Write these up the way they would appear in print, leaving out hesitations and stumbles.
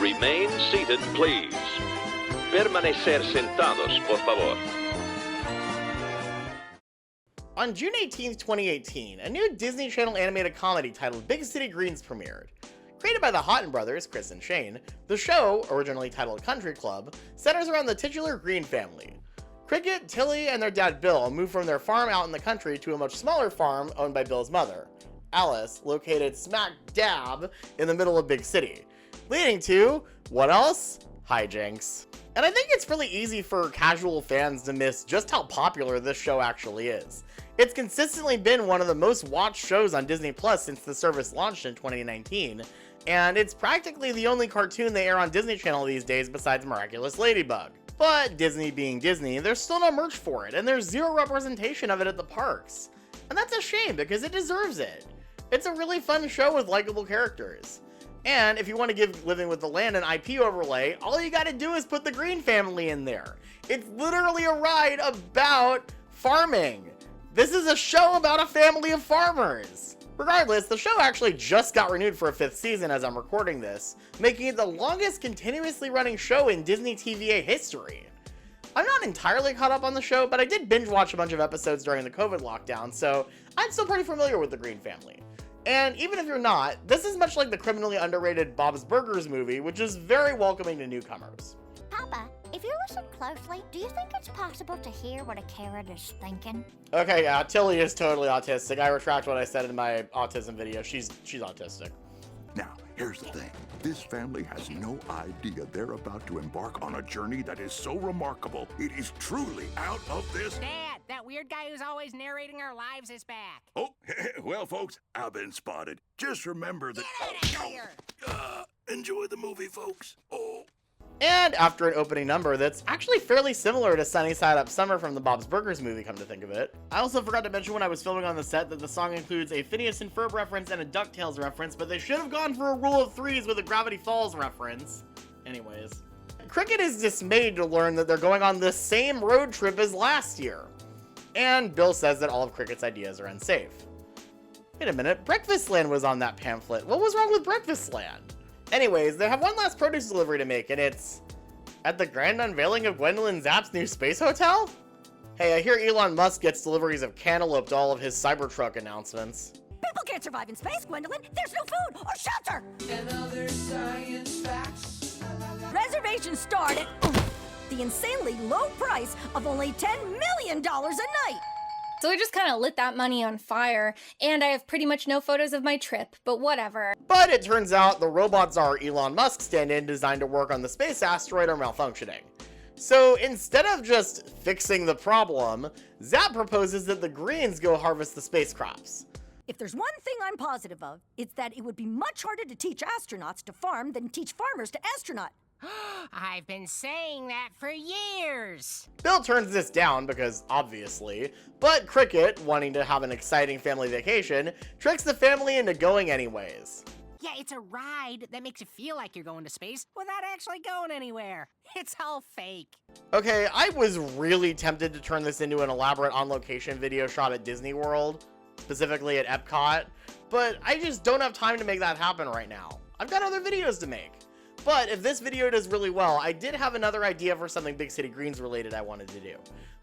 Remain seated, please. Permanecer sentados, por favor. On June 18, 2018, a new Disney Channel animated comedy titled Big City Greens premiered. Created by the Houghton brothers, Chris and Shane, the show, originally titled Country Club, centers around the titular Green family. Cricket, Tilly, and their dad Bill move from their farm out in the country to a much smaller farm owned by Bill's mother, Alice, located smack dab in the middle of Big City, leading to, what else? Hijinks. And I think it's really easy for casual fans to miss just how popular this show actually is. It's consistently been one of the most watched shows on Disney Plus since the service launched in 2019, and it's practically the only cartoon they air on Disney Channel these days besides Miraculous Ladybug. But Disney being Disney, there's still no merch for it, and there's zero representation of it at the parks. And that's a shame because it deserves it. It's a really fun show with likable characters. And if you want to give Living with the Land an IP overlay, all you gotta do is put the Green family in there. It's literally a ride about farming. This is a show about a family of farmers. Regardless, the show actually just got renewed for a 5th season as I'm recording this, making it the longest continuously running show in Disney TVA history. I'm not entirely caught up on the show, but I did binge watch a bunch of episodes during the COVID lockdown, so I'm still pretty familiar with the Green family. And even if you're not, this is much like the criminally underrated Bob's Burgers movie, which is very welcoming to newcomers. Papa, if you listen closely, do you think it's possible to hear what a carrot is thinking? Okay, yeah, Tilly is totally autistic. I retract what I said in my autism video. She's autistic. Now, here's the thing. This family has no idea they're about to embark on a journey that is so remarkable, it is truly out of this... Dad, that weird guy who's always narrating our lives is back. Oh, well, folks, I've been spotted. Just remember that... Get out of here! Enjoy the movie, folks. Oh. And after an opening number that's actually fairly similar to Sunny Side Up Summer from the Bob's Burgers movie, come to think of it. I also forgot to mention when I was filming on the set that the song includes a Phineas and Ferb reference and a DuckTales reference, but they should have gone for a Rule of Threes with a Gravity Falls reference. Anyways. Cricket is dismayed to learn that they're going on the same road trip as last year. And Bill says that all of Cricket's ideas are unsafe. Wait a minute, Breakfastland was on that pamphlet. What was wrong with Breakfastland? Anyways, they have one last produce delivery to make, and it's at the grand unveiling of Gwendolyn Zapp's new space hotel? Hey, I hear Elon Musk gets deliveries of cantaloupe to all of his Cybertruck announcements. People can't survive in space, Gwendolyn. There's no food or shelter. And other science facts. Reservations start at the insanely low price of only $10 million a night. So I just kind of lit that money on fire, and I have pretty much no photos of my trip, but whatever. But it turns out the robots are Elon Musk stand-in designed to work on the space asteroid are malfunctioning. So instead of just fixing the problem, Zapp proposes that the Greens go harvest the space crops. If there's one thing I'm positive of, it's that it would be much harder to teach astronauts to farm than teach farmers to astronaut. I've been saying that for years. Bill turns this down because, obviously, but Cricket, wanting to have an exciting family vacation, tricks the family into going anyways. Yeah, it's a ride that makes you feel like you're going to space without actually going anywhere. It's all fake. Okay, I was really tempted to turn this into an elaborate on-location video shot at Disney World, specifically at Epcot, but I just don't have time to make that happen right now. I've got other videos to make. But if this video does really well, I did have another idea for something Big City Greens related I wanted to do.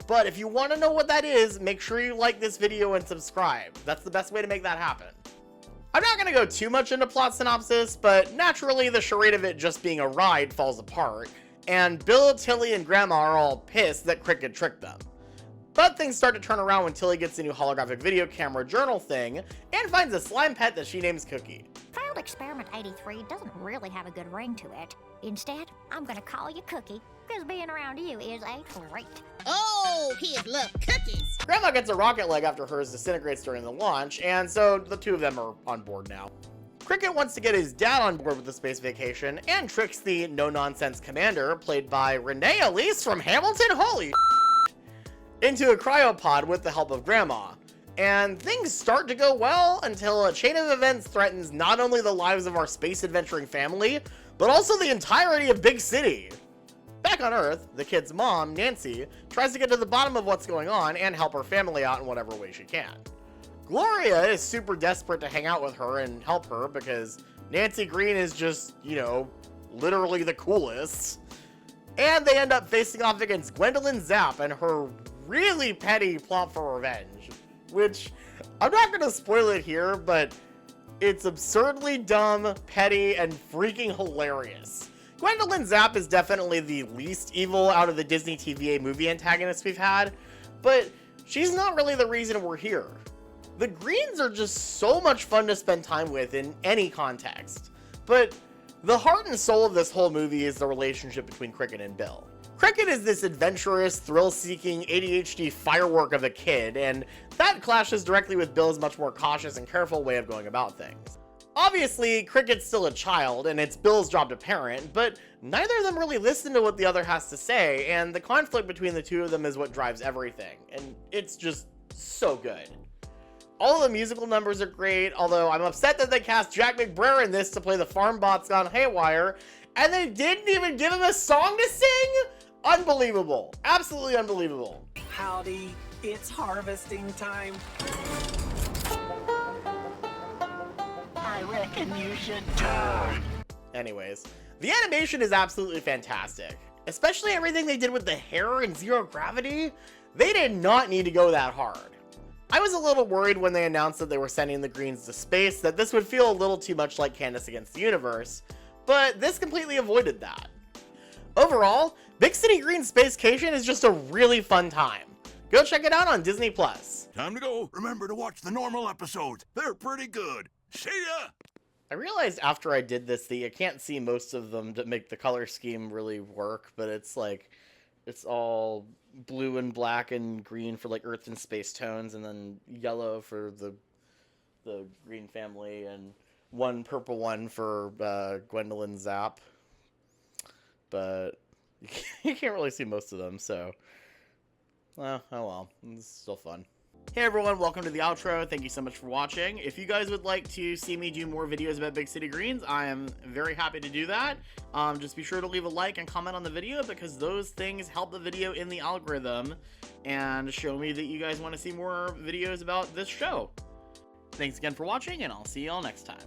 But if you want to know what that is, make sure you like this video and subscribe. That's the best way to make that happen. I'm not going to go too much into plot synopsis, but naturally the charade of it just being a ride falls apart, and Bill, Tilly, and Grandma are all pissed that Cricket tricked them. But things start to turn around when Tilly gets a new holographic video camera journal thing, and finds a slime pet that she names Cookie. Failed Experiment 83 doesn't really have a good ring to it. Instead, I'm gonna call you Cookie, because being around you is a treat. Oh, kids love cookies. Grandma gets a rocket leg after hers disintegrates during the launch, and so the two of them are on board now. Cricket wants to get his dad on board with the space vacation, and tricks the no-nonsense commander, played by Renee Elise from Hamilton, holy into a cryopod with the help of Grandma. And things start to go well until a chain of events threatens not only the lives of our space adventuring family, but also the entirety of Big City. Back on Earth, the kid's mom, Nancy, tries to get to the bottom of what's going on and help her family out in whatever way she can. Gloria is super desperate to hang out with her and help her because Nancy Green is just, you know, literally the coolest. And they end up facing off against Gwendolyn Zapp and her really petty plot for revenge, which I'm not going to spoil it here, but it's absurdly dumb, petty, and freaking hilarious. Gwendolyn Zapp is definitely the least evil out of the Disney TVA movie antagonists we've had, but she's not really the reason we're here. The Greens are just so much fun to spend time with in any context, but the heart and soul of this whole movie is the relationship between Cricket and Bill. Cricket is this adventurous, thrill-seeking, ADHD firework of a kid, and that clashes directly with Bill's much more cautious and careful way of going about things. Obviously, Cricket's still a child, and it's Bill's job to parent, but neither of them really listen to what the other has to say, and the conflict between the two of them is what drives everything, and it's just so good. All of the musical numbers are great, although I'm upset that they cast Jack McBrayer in this to play the farm bots gone haywire, and they didn't even give him a song to sing? Unbelievable. Absolutely unbelievable. Howdy, it's harvesting time. I reckon you should turn. Anyways, the animation is absolutely fantastic. Especially everything they did with the hair and zero gravity. They did not need to go that hard. I was a little worried when they announced that they were sending the Greens to space that this would feel a little too much like Candace Against the Universe, but this completely avoided that. Overall, Big City Greens Spacecation is just a really fun time. Go check it out on Disney+. Time to go. Remember to watch the normal episodes. They're pretty good. See ya! I realized after I did this that you can't see most of them to make the color scheme really work, but it's like, it's all blue and black and green for like Earth and space tones, and then yellow for the Green family, and one purple one for Gwendolyn Zapp. But you can't really see most of them, so well, oh well, it's still fun. Hey everyone, welcome to the outro. Thank you so much for watching. If you guys would like to see me do more videos about Big City Greens, I am very happy to do that. Just be sure to leave a like and comment on the video, because those things help the video in the algorithm and show me that you guys want to see more videos about this show. Thanks again for watching, and I'll see y'all next time.